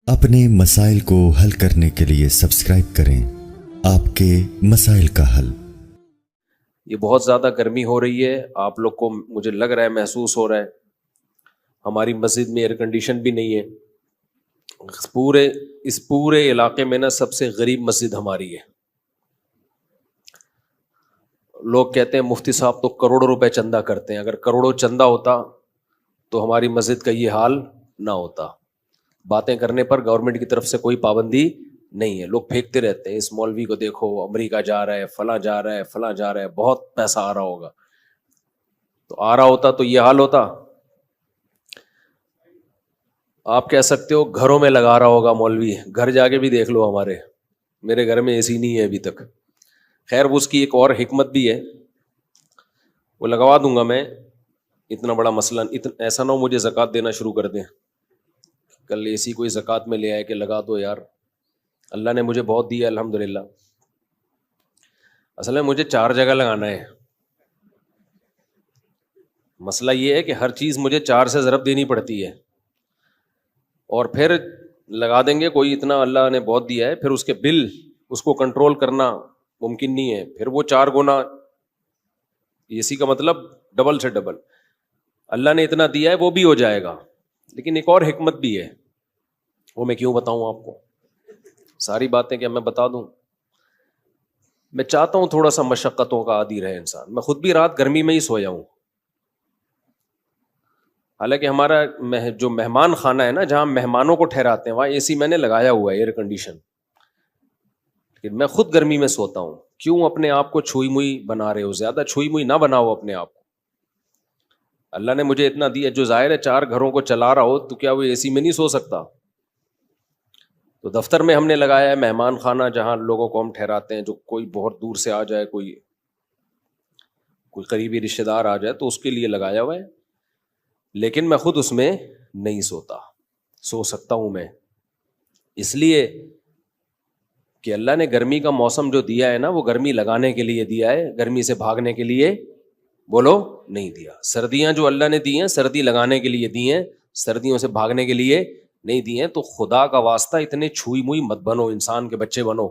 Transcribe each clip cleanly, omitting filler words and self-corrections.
اپنے مسائل کو حل کرنے کے لیے سبسکرائب کریں آپ کے مسائل کا حل۔ یہ بہت زیادہ گرمی ہو رہی ہے، آپ لوگ کو مجھے لگ رہا ہے محسوس ہو رہا ہے۔ ہماری مسجد میں ایئر کنڈیشن بھی نہیں ہے۔ اس پورے علاقے میں نا سب سے غریب مسجد ہماری ہے۔ لوگ کہتے ہیں مفتی صاحب تو کروڑوں روپے چندہ کرتے ہیں، اگر کروڑوں چندہ ہوتا تو ہماری مسجد کا یہ حال نہ ہوتا۔ باتیں کرنے پر گورنمنٹ کی طرف سے کوئی پابندی نہیں ہے، لوگ پھینکتے رہتے ہیں، اس مولوی کو دیکھو امریکہ جا رہا ہے، فلاں جا رہا ہے، فلاں جا رہا ہے، بہت پیسہ آ رہا ہوگا۔ تو آ رہا ہوتا تو یہ حال ہوتا؟ آپ کہہ سکتے ہو گھروں میں لگا رہا ہوگا مولوی، گھر جا کے بھی دیکھ لو، میرے گھر میں اے سی نہیں ہے ابھی تک۔ خیر اس کی ایک اور حکمت بھی ہے، وہ لگوا دوں گا میں۔ اتنا بڑا مسئلہ ایسا نہ ہو مجھے زکوٰۃ دینا شروع کر دیں، کل اے سی کوئی زکوٰۃ میں لے آئے کہ لگا دو یار، اللہ نے مجھے بہت دیا الحمدللہ۔ اصل میں مجھے 4 جگہ لگانا ہے۔ مسئلہ یہ ہے کہ ہر چیز مجھے 4 سے ضرب دینی پڑتی ہے، اور پھر لگا دیں گے کوئی، اتنا اللہ نے بہت دیا ہے، پھر اس کے بل اس کو کنٹرول کرنا ممکن نہیں ہے، پھر وہ 4 گنا اے سی کا مطلب ڈبل سے ڈبل۔ اللہ نے اتنا دیا ہے وہ بھی ہو جائے گا، لیکن ایک اور حکمت بھی ہے، وہ میں کیوں بتاؤں آپ کو، ساری باتیں کیا میں بتا دوں؟ میں چاہتا ہوں تھوڑا سا مشقتوں کا عادی رہے انسان۔ میں خود بھی رات گرمی میں ہی سویا ہوں، حالانکہ ہمارا جو مہمان خانہ ہے نا، جہاں مہمانوں کو ٹھہراتے ہیں، وہاں اے سی میں نے لگایا ہوا ہے، ایئر کنڈیشن، لیکن میں خود گرمی میں سوتا ہوں۔ کیوں اپنے آپ کو چھوئی موئی بنا رہے ہو؟ زیادہ چھوئی موئی نہ بناؤ اپنے آپ کو۔ اللہ نے مجھے اتنا دیا، جو ظاہر ہے 4 گھروں کو چلا رہا ہو تو کیا وہ اے سی میں نہیں سو سکتا؟ تو دفتر میں ہم نے لگایا ہے مہمان خانہ، جہاں لوگوں کو ہم ٹھہراتے ہیں، جو کوئی بہت دور سے آ جائے، کوئی قریبی رشتہ دار آ جائے تو اس کے لیے لگایا ہوا ہے، لیکن میں خود اس میں نہیں سوتا۔ سو سکتا ہوں میں، اس لیے کہ اللہ نے گرمی کا موسم جو دیا ہے نا، وہ گرمی لگانے کے لیے دیا ہے، گرمی سے بھاگنے کے لیے بولو نہیں دیا۔ سردیاں جو اللہ نے دی ہیں، سردی لگانے کے لیے دی ہیں، سردیوں سے بھاگنے کے لیے نہیں دی ہیں۔ تو خدا کا واسطہ اتنے چھوئی موئی مت بنو، انسان کے بچے بنو۔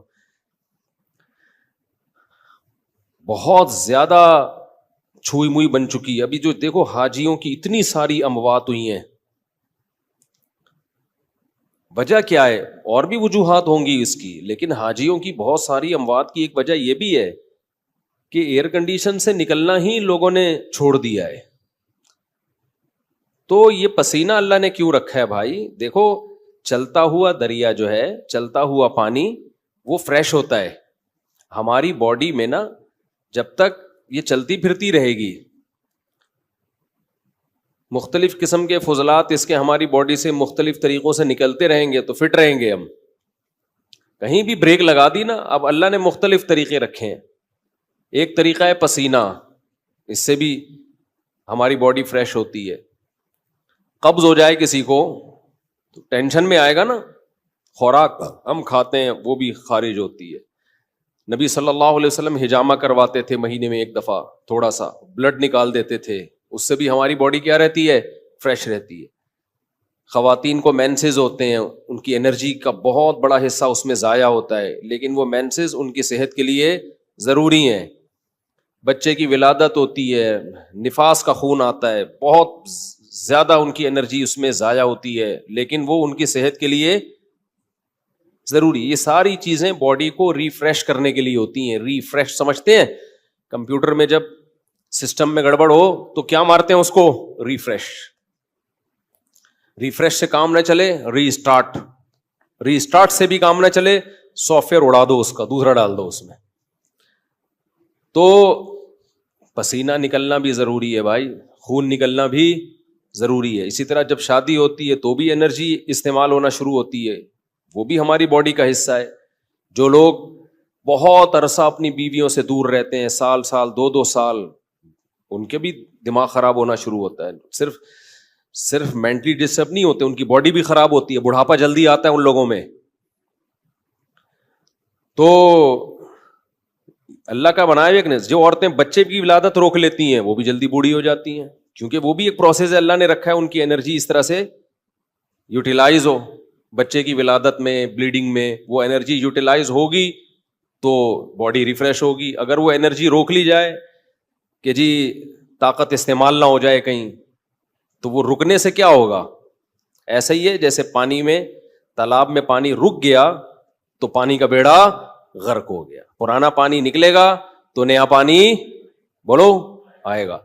بہت زیادہ چھوئی موئی بن چکی ہے۔ ابھی جو دیکھو حاجیوں کی اتنی ساری اموات ہوئی ہیں، وجہ کیا ہے؟ اور بھی وجوہات ہوں گی اس کی، لیکن حاجیوں کی بہت ساری اموات کی ایک وجہ یہ بھی ہے کہ ایئر کنڈیشن سے نکلنا ہی لوگوں نے چھوڑ دیا ہے۔ تو یہ پسینہ اللہ نے کیوں رکھا ہے بھائی؟ دیکھو چلتا ہوا دریا جو ہے، چلتا ہوا پانی، وہ فریش ہوتا ہے۔ ہماری باڈی میں نا جب تک یہ چلتی پھرتی رہے گی، مختلف قسم کے فضلات اس کے ہماری باڈی سے مختلف طریقوں سے نکلتے رہیں گے تو فٹ رہیں گے ہم۔ کہیں بھی بریک لگا دی نا، اب اللہ نے مختلف طریقے رکھے ہیں۔ ایک طریقہ ہے پسینہ، اس سے بھی ہماری باڈی فریش ہوتی ہے۔ قبض ہو جائے کسی کو تو ٹینشن میں آئے گا نا، خوراک ہم کھاتے ہیں وہ بھی خارج ہوتی ہے۔ نبی صلی اللہ علیہ وسلم حجامہ کرواتے تھے مہینے میں ایک دفعہ، تھوڑا سا بلڈ نکال دیتے تھے، اس سے بھی ہماری باڈی کیا رہتی ہے؟ فریش رہتی ہے۔ خواتین کو مینسز ہوتے ہیں، ان کی انرجی کا بہت بڑا حصہ اس میں ضائع ہوتا ہے، لیکن وہ مینسز ان کی صحت کے لیے ضروری ہیں۔ بچے کی ولادت ہوتی ہے، نفاس کا خون آتا ہے، بہت زیادہ ان کی انرجی اس میں ضائع ہوتی ہے، لیکن وہ ان کی صحت کے لیے ضروری۔ یہ ساری چیزیں باڈی کو ریفریش کرنے کے لیے ہوتی ہیں۔ ریفریش سمجھتے ہیں؟ کمپیوٹر میں جب سسٹم میں گڑبڑ ہو تو کیا مارتے ہیں اس کو؟ ریفریش۔ ریفریش سے کام نہ چلے، ری اسٹارٹ۔ ری اسٹارٹ سے بھی کام نہ چلے، سافٹ ویئر اڑا دو، اس کا دوسرا ڈال دو اس میں۔ تو پسینہ نکلنا بھی ضروری ہے بھائی، خون نکلنا بھی ضروری ہے۔ اسی طرح جب شادی ہوتی ہے تو بھی انرجی استعمال ہونا شروع ہوتی ہے، وہ بھی ہماری باڈی کا حصہ ہے۔ جو لوگ بہت عرصہ اپنی بیویوں سے دور رہتے ہیں، سال 2 سال، ان کے بھی دماغ خراب ہونا شروع ہوتا ہے۔ صرف مینٹلی ڈسٹرب نہیں ہوتے، ان کی باڈی بھی خراب ہوتی ہے، بڑھاپا جلدی آتا ہے ان لوگوں میں۔ تو اللہ کا بنایا ایک نے، جو عورتیں بچے کی ولادت روک لیتی ہیں وہ بھی جلدی بوڑھی ہو جاتی ہیں، کیونکہ وہ بھی ایک پروسیس اللہ نے رکھا ہے، ان کی انرجی اس طرح سے یوٹیلائز ہو۔ بچے کی ولادت میں, بلیڈنگ میں وہ انرجی یوٹیلائز ہوگی تو باڈی ریفریش ہوگی. اگر وہ انرجی روک لی جائے کہ جی طاقت استعمال نہ ہو جائے کہیں, تو وہ رکنے سے کیا ہوگا؟ ایسا ہی ہے جیسے پانی میں, تالاب میں پانی رک گیا تو پانی کا بیڑا غرق ہو گیا. پرانا پانی نکلے گا تو نیا پانی بولو آئے گا.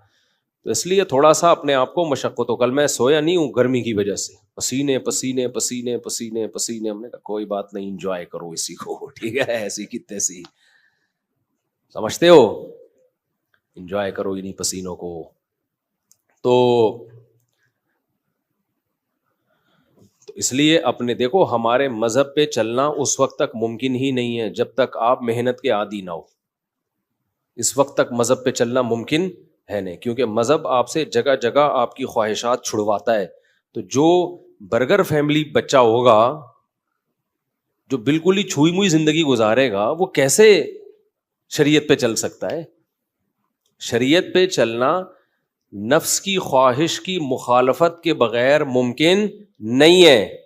تو اس لیے تھوڑا سا اپنے آپ کو مشقت ہو. کل میں سویا نہیں ہوں گرمی کی وجہ سے, پسینے پسینے پسینے پسینے پسینے. ہم نے کہا کوئی بات نہیں, انجوائے کرو اسی کو, ٹھیک ہے, ایسی کی تیسی, سمجھتے ہو, انجوائے کرو انہیں پسینوں کو. تو اس لیے اپنے دیکھو, ہمارے مذہب پہ چلنا اس وقت تک ممکن ہی نہیں ہے جب تک آپ محنت کے عادی نہ ہو. اس وقت تک مذہب پہ چلنا ممکن ہے نہیں, کیونکہ مذہب آپ سے جگہ جگہ آپ کی خواہشات چھڑواتا ہے. تو جو برگر فیملی بچہ ہوگا جو بالکل ہی چھوئی موئی زندگی گزارے گا, وہ کیسے شریعت پہ چل سکتا ہے؟ شریعت پہ چلنا نفس کی خواہش کی مخالفت کے بغیر ممکن نہیں ہے.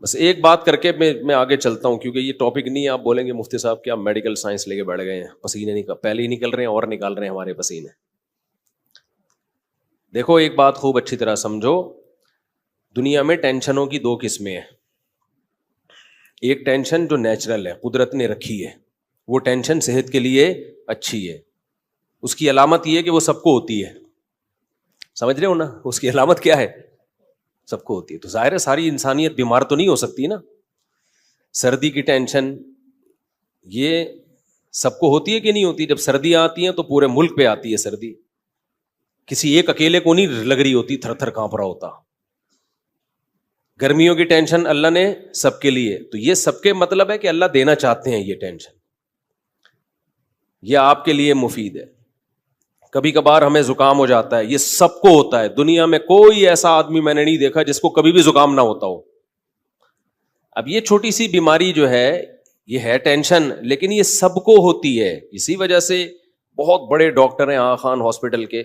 بس ایک بات کر کے میں آگے چلتا ہوں, کیونکہ یہ ٹاپک نہیں ہے. آپ بولیں گے مفتی صاحب کیا میڈیکل سائنس لے کے بیٹھ گئے ہیں, پسینے پہلے ہی نکل رہے ہیں اور نکال رہے ہیں ہمارے پسینے. دیکھو ایک بات خوب اچھی طرح سمجھو, دنیا میں ٹینشنوں کی دو قسمیں ہیں. ایک ٹینشن جو نیچرل ہے, قدرت نے رکھی ہے, وہ ٹینشن صحت کے لیے اچھی ہے. اس کی علامت یہ ہے کہ وہ سب کو ہوتی ہے, سمجھ رہے ہو نا, اس کی علامت کیا ہے؟ سب کو ہوتی ہے. تو ظاہر ہے ساری انسانیت بیمار تو نہیں ہو سکتی نا. سردی کی ٹینشن یہ سب کو ہوتی ہے کہ نہیں ہوتی؟ جب سردیاں آتی ہیں تو پورے ملک پہ آتی ہے سردی, کسی ایک اکیلے کو نہیں لگ رہی ہوتی, تھر تھر کانپ رہا ہوتا. گرمیوں کی ٹینشن اللہ نے سب کے لیے, تو یہ سب کے مطلب ہے کہ اللہ دینا چاہتے ہیں یہ ٹینشن, یہ آپ کے لیے مفید ہے. کبھی کبھار ہمیں زکام ہو جاتا ہے, یہ سب کو ہوتا ہے. دنیا میں کوئی ایسا آدمی میں نے نہیں دیکھا جس کو کبھی بھی زکام نہ ہوتا ہو. اب یہ چھوٹی سی بیماری جو ہے یہ ہے ٹینشن, لیکن یہ سب کو ہوتی ہے. اسی وجہ سے بہت بڑے ڈاکٹر ہیں آغا خان ہاسپٹل کے,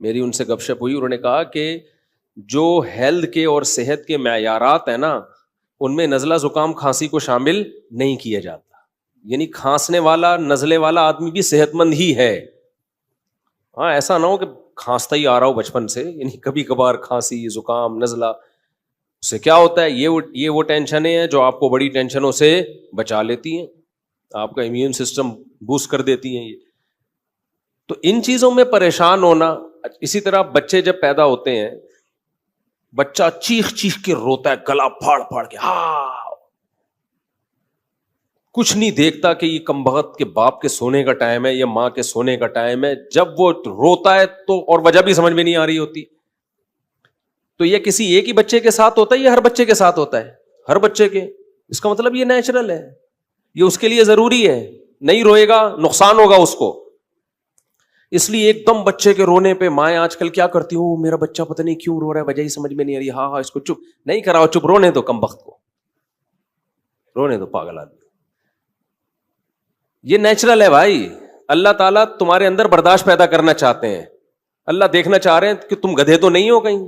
میری ان سے گپ شپ ہوئی, انہوں نے کہا کہ جو ہیلتھ کے اور صحت کے معیارات ہیں نا, ان میں نزلہ زکام کھانسی کو شامل نہیں کیا جاتا. یعنی کھانسنے والا نزلے والا آدمی بھی صحت مند ہی ہے. ہاں ایسا نہ ہو کہ کھانستا ہی آ رہا ہو بچپن سے, یعنی کبھی کبھار کھانسی زکام نزلہ, اس سے کیا ہوتا ہے, یہ وہ ٹینشنیں ہیں جو آپ کو بڑی ٹینشنوں سے بچا لیتی ہیں, آپ کا امیون سسٹم بوسٹ کر دیتی ہیں یہ. تو ان چیزوں میں پریشان ہونا. اسی طرح بچے جب پیدا ہوتے ہیں, بچہ چیخ چیخ کے روتا ہے, گلا پھاڑ پھاڑ کے, ہاں کچھ نہیں دیکھتا کہ یہ کمبخت کے باپ کے سونے کا ٹائم ہے یا ماں کے سونے کا ٹائم ہے. جب وہ روتا ہے تو, اور وجہ بھی سمجھ میں نہیں آ رہی ہوتی, تو یہ کسی ایک ہی بچے کے ساتھ ہوتا ہے یا ہر بچے کے ساتھ ہوتا ہے؟ ہر بچے کے. اس کا مطلب یہ نیچرل ہے, یہ اس کے لیے ضروری ہے. نہیں روئے گا نقصان ہوگا اس کو. اس لیے ایک دم بچے کے رونے پہ مائیں آج کل کیا کرتی ہوں, میرا بچہ پتہ نہیں کیوں رو رہا ہے, وجہ ہی سمجھ میں نہیں آ رہی, ہاں اس کو چپ نہیں کراؤ, چپ رونے دو کمبخت کو, رونے دو پاگل آدمی. یہ نیچرل ہے بھائی. اللہ تعالیٰ تمہارے اندر برداشت پیدا کرنا چاہتے ہیں. اللہ دیکھنا چاہ رہے ہیں کہ تم گدھے تو نہیں ہو کہیں.